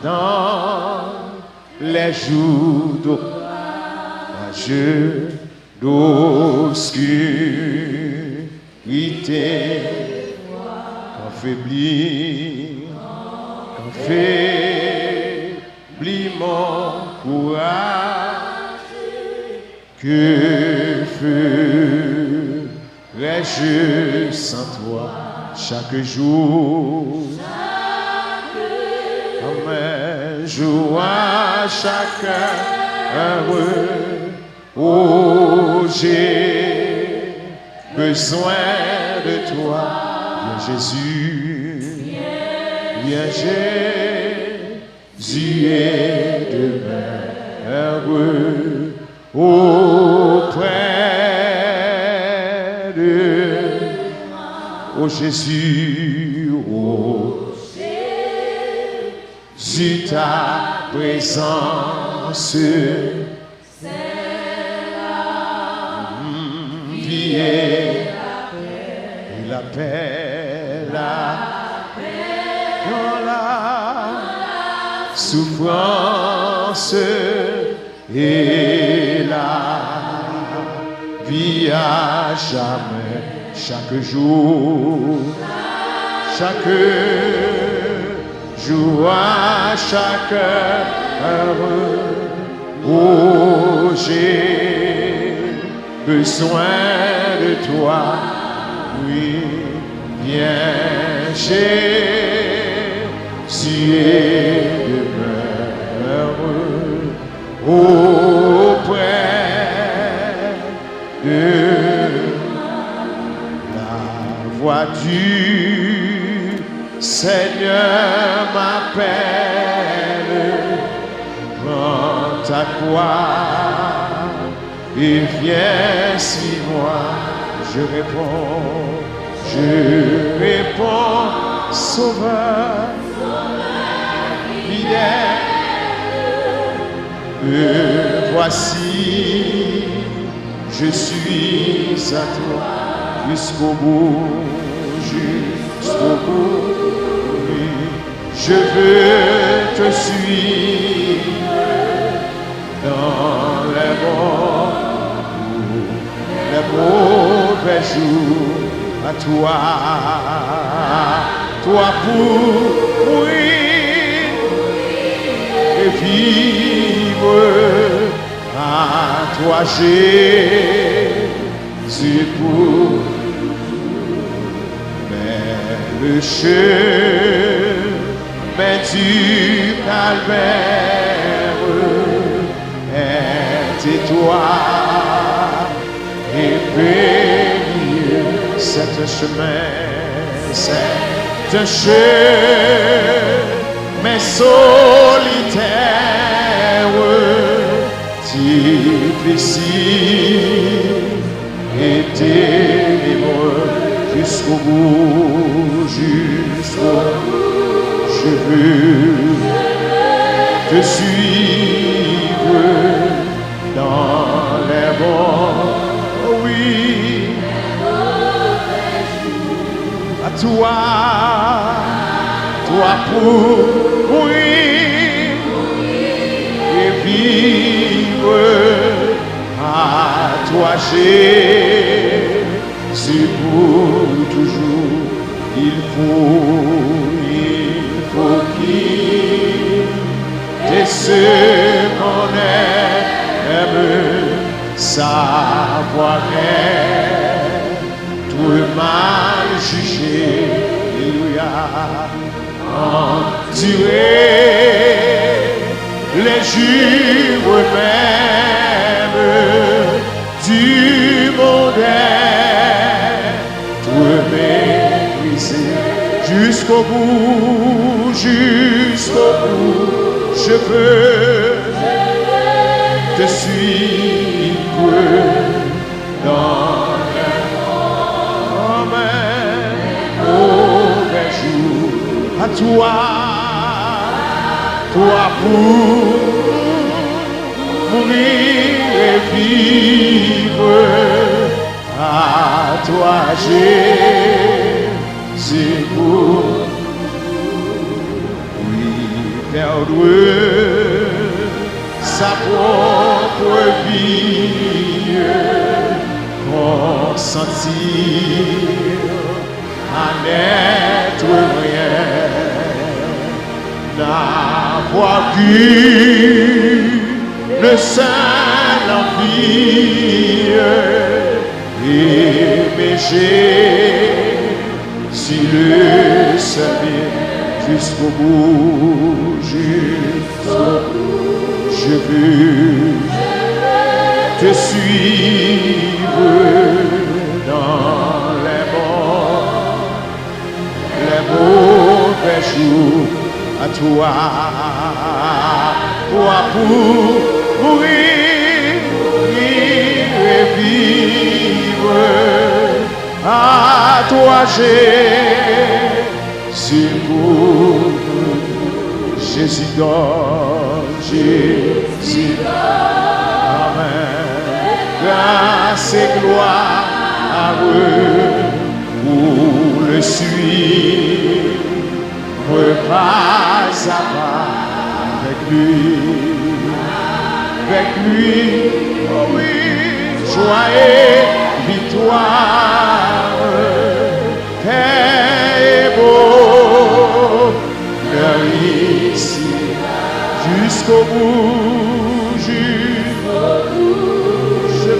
dans les jours d'orage, d'obscurité, qu'affaiblit mon courage, que ferais-je sans toi chaque jour? Comme un jour à chaque heure, oh, j'ai besoin de toi. Viens Jésus, viens Jésus et demeure auprès de oh Jésus, oh Jésus, ta présence vie et la paix, dans la souffrance et la vie à jamais, chaque jour à chaque heure, oh, j'ai besoin de toi, oui, viens Jésus et demeure auprès de la voix du Seigneur m'appelle, prends ta croix et viens, suis-moi. Je réponds, Sauveur, fidèle, voici, je suis à toi jusqu'au bout, oui, je veux te suivre dans les mauvais jours, à toi pour mourir et vivre, à toi Jésus pour le chemin du calvaire est étroit et périlleux. C'est un chemin solitaire, difficile et ténébreux. Jusqu'au bout, je veux te suivre dans les bons, oui, à toi pour mourir et vivre, à toi Jésus pour toujours. Il faut quitter ce qu'on aime, savoir tout le mal jugé, alléluia, endurer les jours même du monde. Jusqu'au bout, je veux te suivre dans les mauvais jours, à toi pour mourir et vivre, à toi Jésus pour perdre sa propre vie, consentir à n'être rien, n'avoir vu le seul envie, aimer si le savait jusqu'au bout, je veux te suivre dans les mauvais jours, à toi pour mourir et vivre, à toi Jésus Jésus donne, Jésus donne, grâce et gloire à eux pour le suivre pas à pas avec lui, oh oui, joie et victoire, est beau, ici, jusqu'au bout, je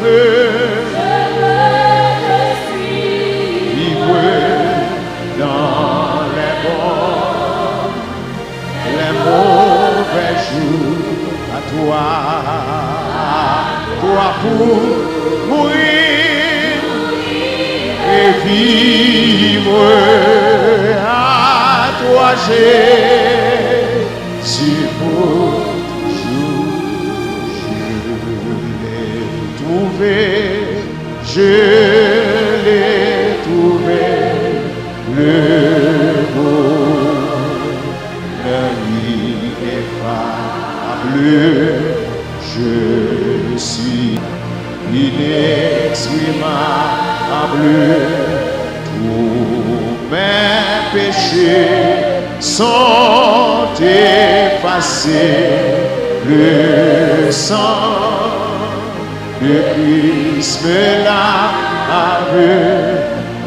veux vivre dans les mauvais jours, à toi pour mourir et vivre, à toi Jésus pour toujours. Je l'ai trouvé, le bonheur ineffable, je suis inexprimable, tous mes péchés sont effacés, le sang de Christ me lave,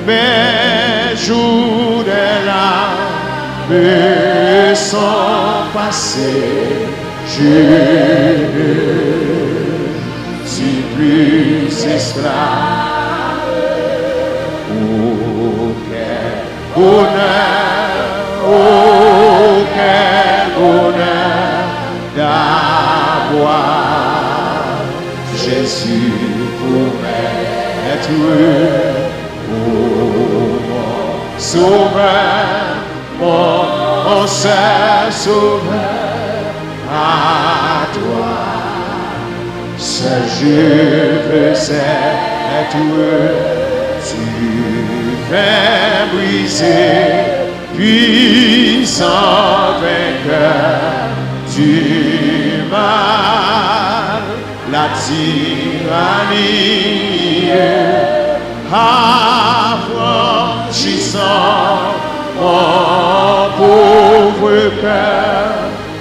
mes jours de larmes sont passés, je ne suis plus esclave. Oh, quel bonheur, oh, quel bonheur d'avoir Jésus pour être mon sauveur, mon seul sauveur, à toi seul je veux être, tu fais briser, puissant vainqueur du mal, la tyrannie, affranchissant mon pauvre cœur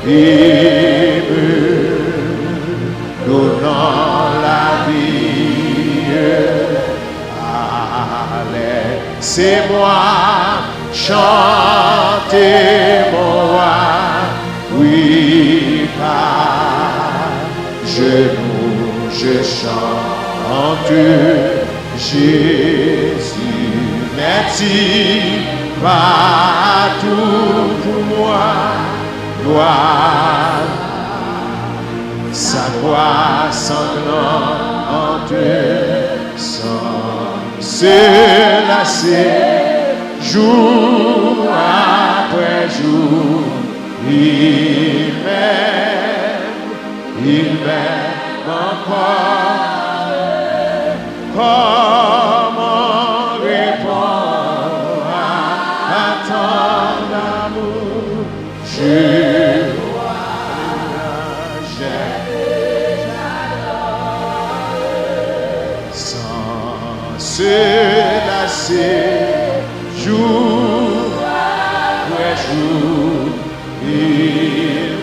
et me donnant la vie. Allez, c'est moi chanter mon roi, oui, car je chante Jésus, merci partout pour moi, gloire, sa voix sanglante sans se lasser, jour après jour, il m'aime encore. Comment répondre à ton amour? Je sans se lasser, jour après jour, il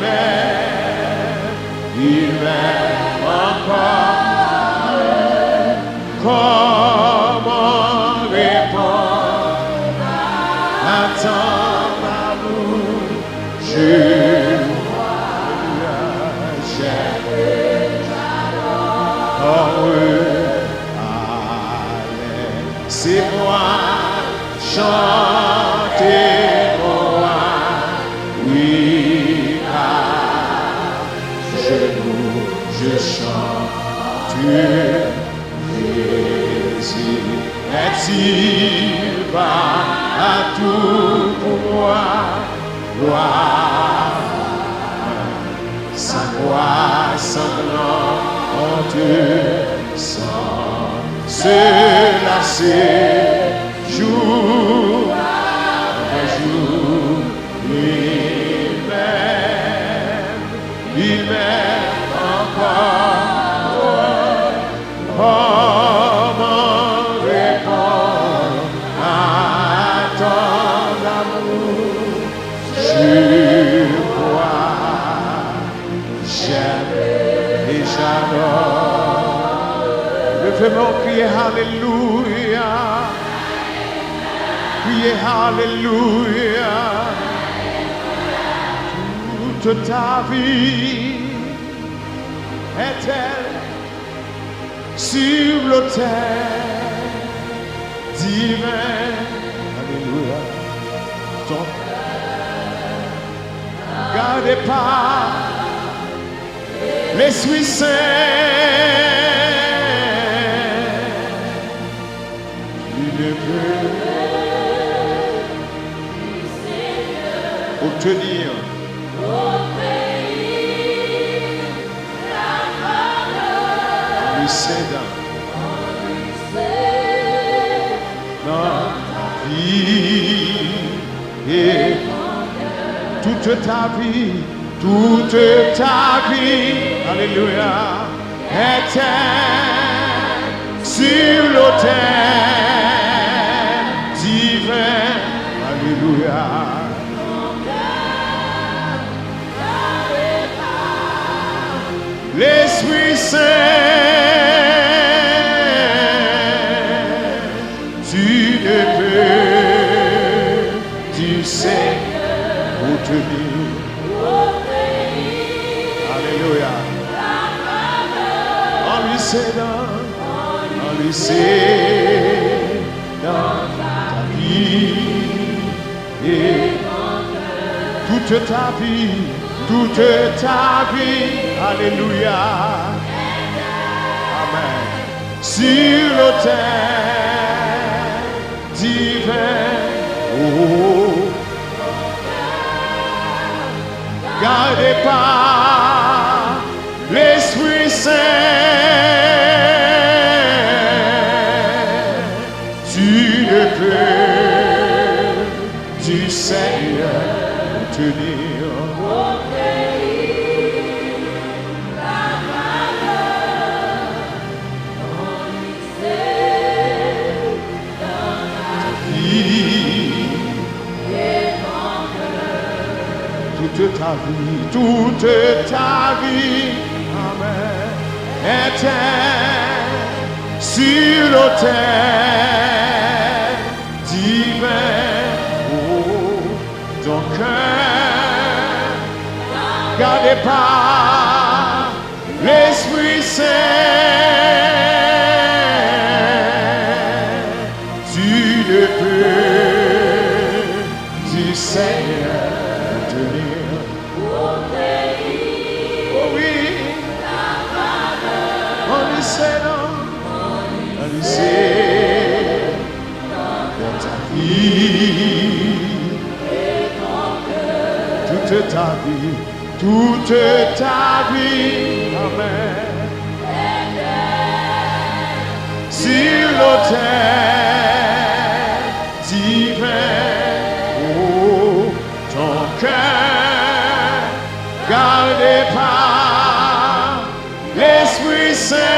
Dieu, Jésus, est-il pas à tout pour moi, gloire, sa croix sanglante, sans se lasser, jour après jour, il m'aime encore. Comment répondre à ton amour? Je crois, j'aime et j'adore. Levez-moi, criez Alléluia. Criez Alléluia. Toute ta vie est-elle sur l'autel divin? Alléluia. Donc, gardez pas l'Esprit Saint. Il ne peut obtenir cédant dans ta vie et toute ta vie, alléluia, est sur l'autel divin, alléluia. L'Esprit Saint, tu ne peux, tu sais, obtenir. Alléluia. En lui cédant, dans ta vie et toute ta vie. Alléluia. Amen. Sur l'autel divin, oh, gardez pas l'Esprit Saint, tu ne peux du Seigneur tenir. Toute ta vie, amen, est sur l'autel divin, oh, ton cœur, gardez pas l'Esprit Saint, tu ne peux du Seigneur tenir. Dans ta vie, toute ta vie, amen, sur l'autel divin, oh, ton cœur, gardez pas l'Esprit Saint.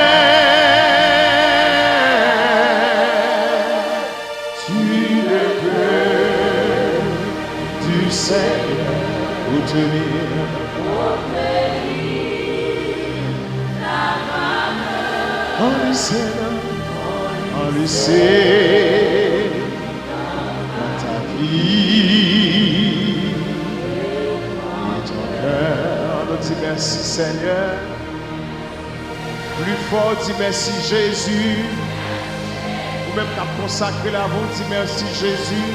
En lui c'est dans ta vie et ton cœur. On dit merci Seigneur. Plus fort, dis merci Jésus. Ou même t'as consacré la vie, dis merci Jésus.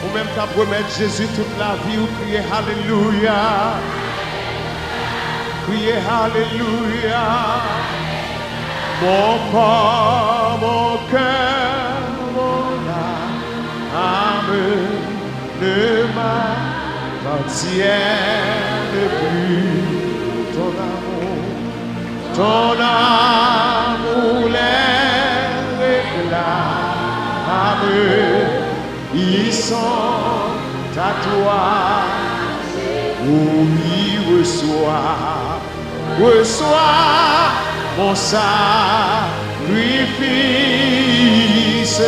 Ou même t'as promis Jésus toute la vie, ou crier Alléluia. Criez Alléluia. Mon corps, mon cœur, mon âme ne m'appartiennent plus. Ton amour les réclame, ils sont à toi. Oui, reçois mon sacrifice.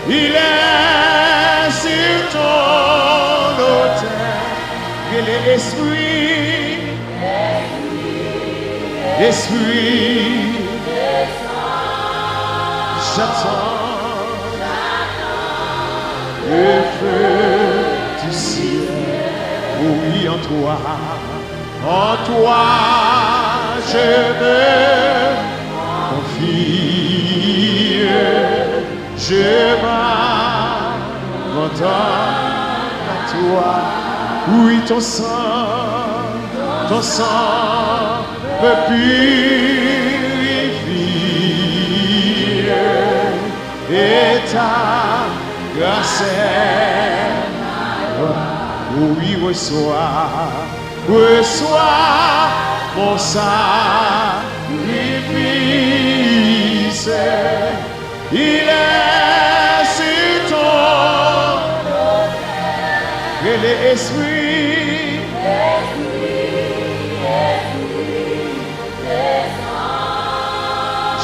Il est sur ton autel. Et l'esprit, j'attends le feu du ciel. Oui, en toi je me confie. Je m'abandonne à toi. Oui, ton sang me purifie et ta grâce est. Oui, reçois mon sacrifice. Il est sur ton et l'esprit.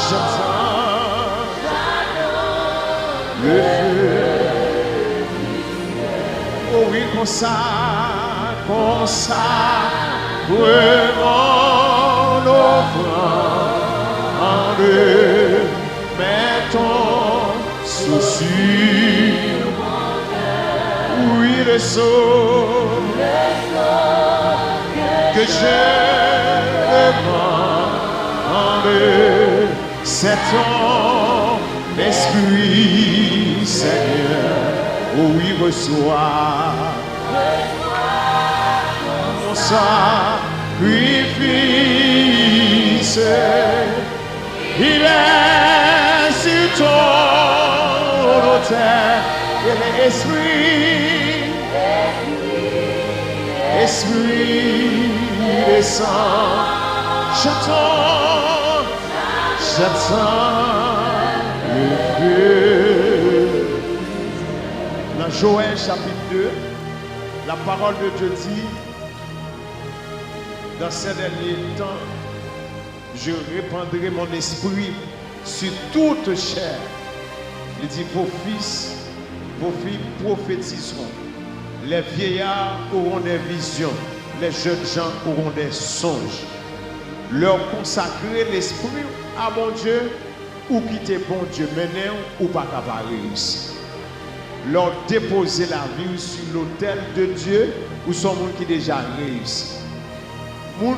J'attends le feu. Oh oui, consacre mon offrande. Mets ton souci. Oui, le saut que je demande, c'est ton esprit, Seigneur. Oh oui, reçois mon sacrifice. Il est sur ton autel. Et l'esprit descend. J'attends le feu. Dans Joël chapitre 2, la parole de Dieu dit: dans ces derniers temps, je répandrai mon esprit sur toute chair. Il dit: vos fils, vos filles prophétiseront. Les vieillards auront des visions. Les jeunes gens auront des songes. Leur consacrer l'esprit à mon Dieu ou quitter bon Dieu maintenant ou pas capable réussir. Leur déposer la vie sur l'autel de Dieu ou son monde qui déjà réussi. Monde